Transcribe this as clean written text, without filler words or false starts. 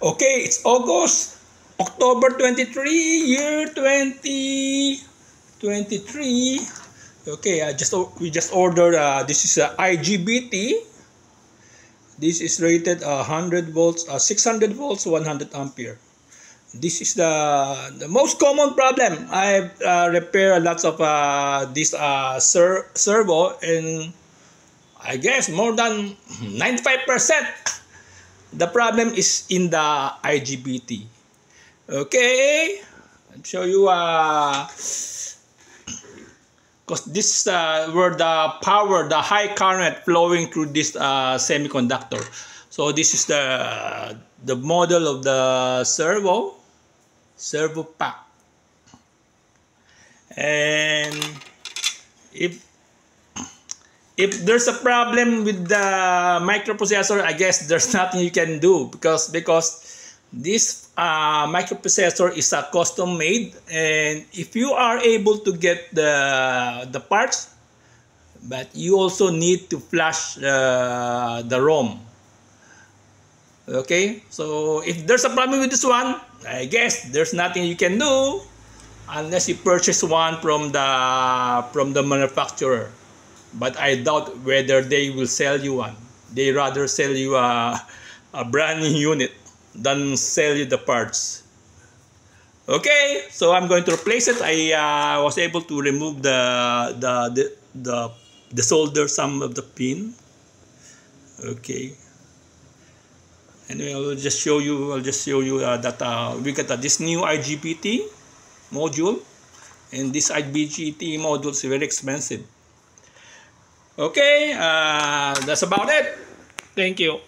Okay, it's October 23, year 2023. Okay, we just ordered. This is a IGBT. This is rated 100 volts, 600 volts, 100 ampere. This is the most common problem. I repair lots of this servo, and I guess more than 95%. The problem is in the IGBT. Okay, I'll show you because this is where the power, the high current flowing through this semiconductor. So this is the model of the servo pack. And if there's a problem with the microprocessor, I guess there's nothing you can do because this microprocessor is a custom made, and if you are able to get the parts, but you also need to flash the ROM. Okay, so if there's a problem with this one, I guess there's nothing you can do unless you purchase one from the manufacturer. But I doubt whether they will sell you one. They rather sell you a brand new unit than sell you the parts. Okay, so I'm going to replace it. I was able to remove the solder, some of the pin. Okay. Anyway, I'll just show you that we got this new IGBT module, and this IGBT module is very expensive. Okay, that's about it. Thank you.